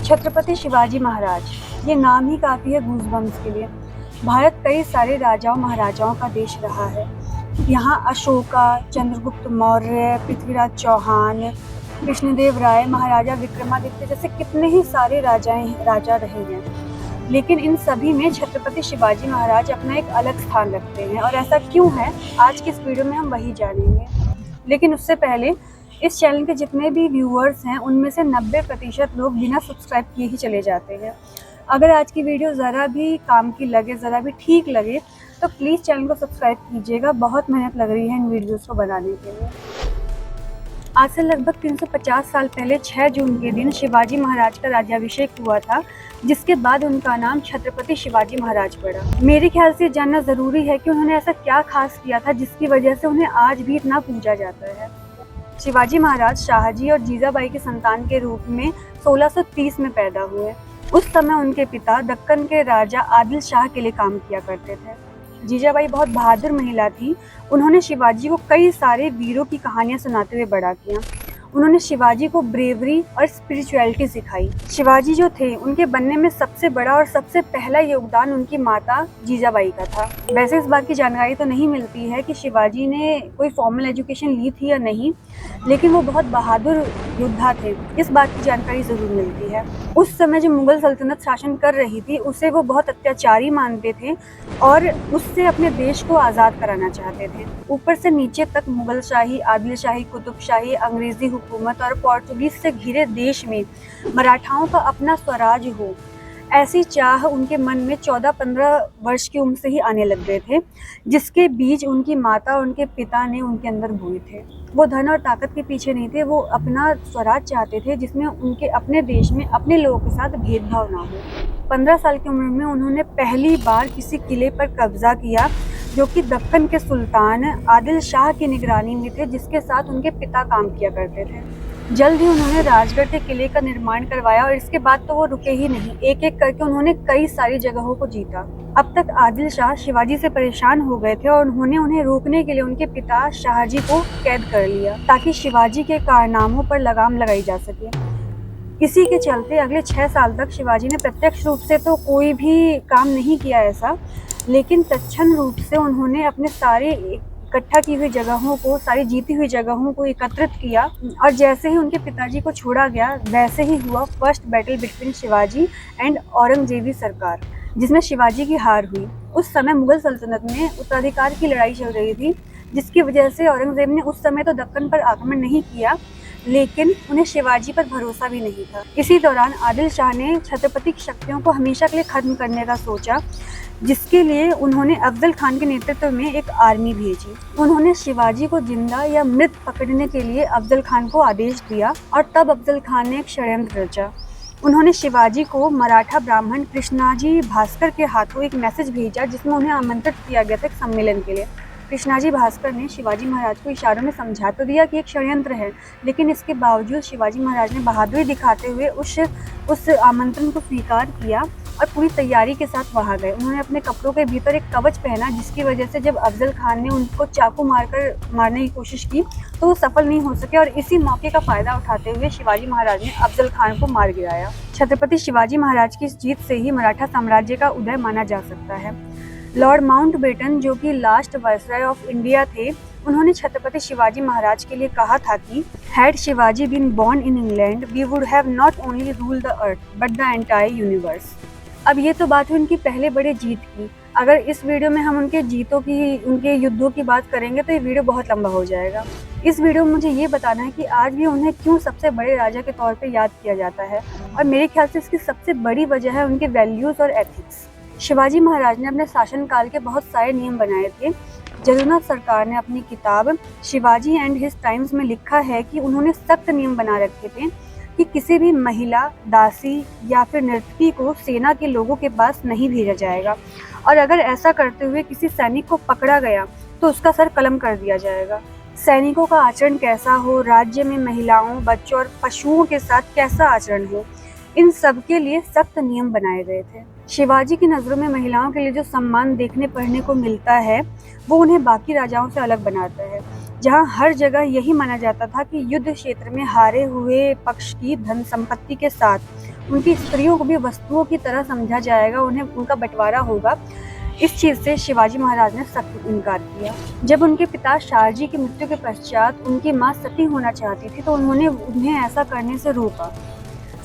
छत्रपति शिवाजी महाराज, ये नाम ही काफ़ी है गूज़बम्प्स के लिए। भारत कई सारे राजाओं महाराजाओं का देश रहा है। यहाँ अशोका, चंद्रगुप्त मौर्य, पृथ्वीराज चौहान, कृष्णदेव राय, महाराजा विक्रमादित्य जैसे कितने ही सारे राजा रहे हैं। लेकिन इन सभी में छत्रपति शिवाजी महाराज अपना एक अलग स्थान रखते हैं, और ऐसा क्यों है आज की इस वीडियो में हम वही जानेंगे। लेकिन उससे पहले इस चैनल के जितने भी व्यूअर्स हैं उनमें से 90% लोग बिना सब्सक्राइब किए ही चले जाते हैं। अगर आज की वीडियो ज़रा भी काम की लगे, ज़रा भी ठीक लगे, तो प्लीज़ चैनल को सब्सक्राइब कीजिएगा। बहुत मेहनत लग रही है इन वीडियोस को बनाने के लिए। आज से लगभग 350 साल पहले 6 जून के दिन शिवाजी महाराज का राज्याभिषेक हुआ था, जिसके बाद उनका नाम छत्रपति शिवाजी महाराज पड़ा। मेरे ख्याल से जानना ज़रूरी है कि उन्होंने ऐसा क्या खास किया था जिसकी वजह से उन्हें आज भी इतना पूजा जाता है। शिवाजी महाराज शाहजी और जीजाबाई के संतान के रूप में 1630 में पैदा हुए। उस समय उनके पिता दक्कन के राजा आदिल शाह के लिए काम किया करते थे। जीजाबाई बहुत बहादुर महिला थी। उन्होंने शिवाजी को कई सारे वीरों की कहानियां सुनाते हुए बड़ा किया। उन्होंने शिवाजी को ब्रेवरी और स्पिरिचुअलिटी सिखाई। शिवाजी जो थे उनके बनने में सबसे बड़ा और सबसे पहला योगदान उनकी माता जीजाबाई का था। वैसे इस बात की जानकारी तो नहीं मिलती है कि शिवाजी ने कोई फॉर्मल एजुकेशन ली थी या नहीं, लेकिन वो बहुत बहादुर योद्धा थे, इस बात की जानकारी ज़रूर मिलती है। उस समय जो मुगल सल्तनत शासन कर रही थी उसे वो बहुत अत्याचारी मानते थे और उससे अपने देश को आज़ाद कराना चाहते थे। ऊपर से नीचे तक मुगल शाही, आदिल शाही, कुतुब शाही, अंग्रेज़ी हुकूमत और पोर्तुगीज से घिरे देश में मराठाओं का अपना स्वराज हो, ऐसी चाह उनके मन में 14-15 वर्ष की उम्र से ही आने लग गए थे, जिसके बीज उनकी माता और उनके पिता ने उनके अंदर बोए थे। वो धन और ताकत के पीछे नहीं थे, वो अपना स्वराज चाहते थे जिसमें उनके अपने देश में अपने लोगों के साथ भेदभाव ना हो। 15 साल की उम्र में उन्होंने पहली बार किसी किले पर कब्जा किया, जो कि दक्कन के सुल्तान आदिल शाह की निगरानी में थे, जिसके साथ उनके पिता काम किया करते थे। जल्द ही उन्होंने राजगढ़ के किले का निर्माण करवाया और इसके बाद तो वो रुके ही नहीं। एक एक करके उन्होंने कई सारी जगहों को जीता। अब तक आदिल शाह शिवाजी से परेशान हो गए थे और उन्होंने उन्हें रोकने के लिए उनके पिता शाहजी को कैद कर लिया, ताकि शिवाजी के कारनामों पर लगाम लगाई जा सके। इसी के चलते अगले 6 साल तक शिवाजी ने प्रत्यक्ष रूप से तो कोई भी काम नहीं किया ऐसा, लेकिन तत्क्षण रूप से उन्होंने अपने सारे इकट्ठा की हुई जगहों को, सारी जीती हुई जगहों को एकत्रित किया, और जैसे ही उनके पिताजी को छोड़ा गया वैसे ही हुआ first battle between Shivaji and औरंगजेबी सरकार, जिसमें शिवाजी की हार हुई। उस समय मुगल सल्तनत में उत्तराधिकार की लड़ाई चल रही थी, जिसकी वजह से औरंगजेब ने उस समय तो दक्कन पर आक्रमण नहीं किया, लेकिन उन्हें शिवाजी पर भरोसा भी नहीं था। इसी दौरान आदिल शाह ने छत्रपति की शक्तियों को हमेशा के लिए खत्म करने का सोचा, जिसके लिए उन्होंने अफजल खान के नेतृत्व में एक आर्मी भेजी। उन्होंने शिवाजी को जिंदा या मृत पकड़ने के लिए अफजल खान को आदेश दिया, और तब अफजल खान ने एक षड्यंत्र रचा। उन्होंने शिवाजी को मराठा ब्राह्मण कृष्णाजी भास्कर के हाथों एक मैसेज भेजा, जिसमें उन्हें आमंत्रित किया गया था एक सम्मेलन के लिए। कृष्णाजी भास्कर ने शिवाजी महाराज को इशारों में समझा तो दिया कि एक षड्यंत्र है, लेकिन इसके बावजूद शिवाजी महाराज ने बहादुरी दिखाते हुए उस आमंत्रण को स्वीकार किया और पूरी तैयारी के साथ वहां गए। उन्होंने अपने कपड़ों के भीतर एक कवच पहना, जिसकी वजह से जब अफजल खान ने उनको चाकू मारने की कोशिश की तो वो सफल नहीं हो सके, और इसी मौके का फायदा उठाते हुए शिवाजी महाराज ने अफजल खान को मार गिराया। छत्रपति शिवाजी महाराज की इस जीत से ही मराठा साम्राज्य का उदय माना जा सकता है। लॉर्ड माउंटबेटन, जो कि लास्ट वायसराय ऑफ इंडिया थे, उन्होंने छत्रपति शिवाजी महाराज के लिए कहा था कि had Shivaji been born in England we would have not only rule the earth but the entire universe. अब ये तो बात हुई उनकी पहले बड़े जीत की। अगर इस वीडियो में हम उनके युद्धों की बात करेंगे तो ये वीडियो बहुत लंबा हो जाएगा। इस वीडियो में मुझे ये बताना है कि आज भी उन्हें क्यों सबसे बड़े राजा के तौर पे याद किया जाता है, और मेरे ख्याल से इसकी सबसे बड़ी वजह है उनके वैल्यूज़ और एथिक्स। शिवाजी महाराज ने अपने शासनकाल के बहुत सारे नियम बनाए थे। जदुनाथ सरकार ने अपनी किताब शिवाजी एंड हिज टाइम्स में लिखा है कि उन्होंने सख्त नियम बना रखे थे कि किसी भी महिला, दासी या फिर नर्तकी को सेना के लोगों के पास नहीं भेजा जाएगा, और अगर ऐसा करते हुए किसी सैनिक को पकड़ा गया तो उसका सर कलम कर दिया जाएगा। सैनिकों का आचरण कैसा हो, राज्य में महिलाओं, बच्चों और पशुओं के साथ कैसा आचरण हो, इन सब के लिए सख्त नियम बनाए गए थे। शिवाजी की नज़रों में महिलाओं के लिए जो सम्मान देखने पढ़ने को मिलता है वो उन्हें बाकी राजाओं से अलग बनाता है, जहां हर जगह यही माना जाता था कि युद्ध क्षेत्र में हारे हुए पक्ष की धन संपत्ति के साथ उनकी स्त्रियों को भी वस्तुओं की तरह समझा जाएगा, उन्हें उनका बंटवारा होगा। इस चीज़ से शिवाजी महाराज ने सख्त इनकार किया। जब उनके पिता शाहजी की मृत्यु के पश्चात उनकी माँ सती होना चाहती थी, तो उन्होंने उन्हें ऐसा करने से रोका।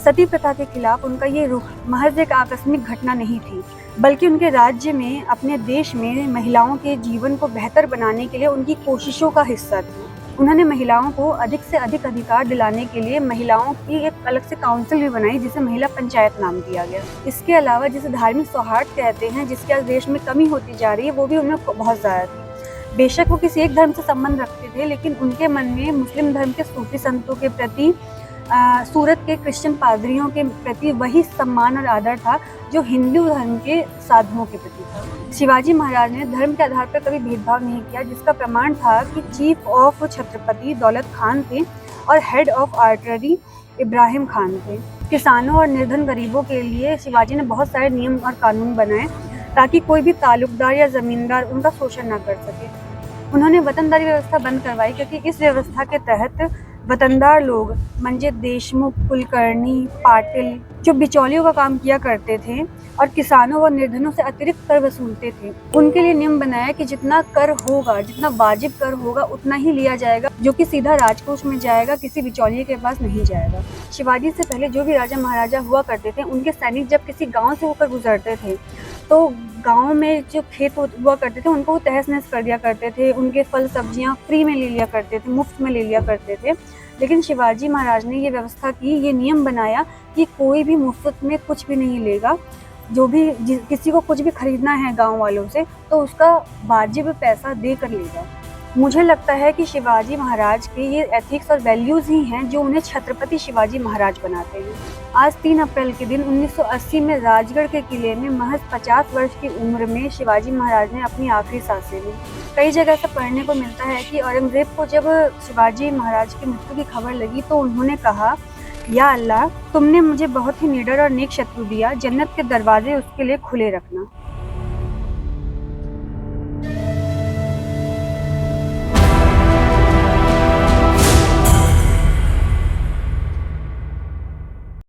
सती प्रथा के खिलाफ उनका ये रुख महज एक आकस्मिक घटना नहीं थी, बल्कि उनके राज्य में, अपने देश में महिलाओं के जीवन को बेहतर बनाने के लिए उनकी कोशिशों का हिस्सा थी। उन्होंने महिलाओं को अधिक से अधिक अधिकार दिलाने के लिए महिलाओं की एक अलग से काउंसिल भी बनाई, जिसे महिला पंचायत नाम दिया गया। इसके अलावा जिसे धार्मिक सौहार्द कहते हैं, जिसकी आज देश में कमी होती जा रही है, वो भी उनमें बहुत ज़्यादा थी। बेशक वो किसी एक धर्म से संबंध रखते थे, लेकिन उनके मन में मुस्लिम धर्म के सूफी संतों के प्रति, सूरत के क्रिश्चियन पादरियों के प्रति वही सम्मान और आदर था जो हिंदू धर्म के साधुओं के प्रति था। शिवाजी महाराज ने धर्म के आधार पर कभी भेदभाव नहीं किया, जिसका प्रमाण था कि चीफ ऑफ छत्रपति दौलत खान थे और head of artery Ibrahim Khan थे। किसानों और निर्धन गरीबों के लिए शिवाजी ने बहुत सारे नियम और कानून बनाए, ताकि कोई भी तालुकदार या ज़मींदार उनका शोषण न कर सके। उन्होंने वतनदारी व्यवस्था बंद करवाई, क्योंकि इस व्यवस्था के तहत वतनदार लोग मंजे देशमुख, कुलकर्णी, पाटिल जो बिचौलियों का काम किया करते थे और किसानों व निर्धनों से अतिरिक्त कर वसूलते थे, उनके लिए नियम बनाया कि जितना कर होगा, जितना वाजिब कर होगा, उतना ही लिया जाएगा, जो कि सीधा राजकोष में जाएगा, किसी बिचौलिए के पास नहीं जाएगा। शिवाजी से पहले जो भी राजा महाराजा हुआ करते थे, उनके सैनिक जब किसी गाँव से होकर गुजरते थे, तो गाँव में जो खेत हुआ करते थे, उनको वो तहस नहस कर दिया करते थे, उनके फल सब्जियाँ फ्री में ले लिया करते थे, मुफ्त में ले लिया करते थे। लेकिन शिवाजी महाराज ने ये व्यवस्था की, ये नियम बनाया कि कोई भी मुफ्त में कुछ भी नहीं लेगा। जो भी किसी को कुछ भी खरीदना है गांव वालों से, तो उसका वाजिब पैसा देकर लेगा। मुझे लगता है कि शिवाजी महाराज के ये एथिक्स और वैल्यूज़ ही हैं जो उन्हें छत्रपति शिवाजी महाराज बनाते हैं। आज 3 अप्रैल के दिन 1980 में राजगढ़ के किले में महज 50 वर्ष की उम्र में शिवाजी महाराज ने अपनी आखिरी सांसें ली। कई जगह से पढ़ने को मिलता है कि औरंगज़ेब को जब शिवाजी महाराज की मृत्यु की खबर लगी, तो उन्होंने कहा, या अल्लाह, तुमने मुझे बहुत ही निडर और नेक शत्रु दिया, जन्नत के दरवाजे उसके लिए खुले रखना।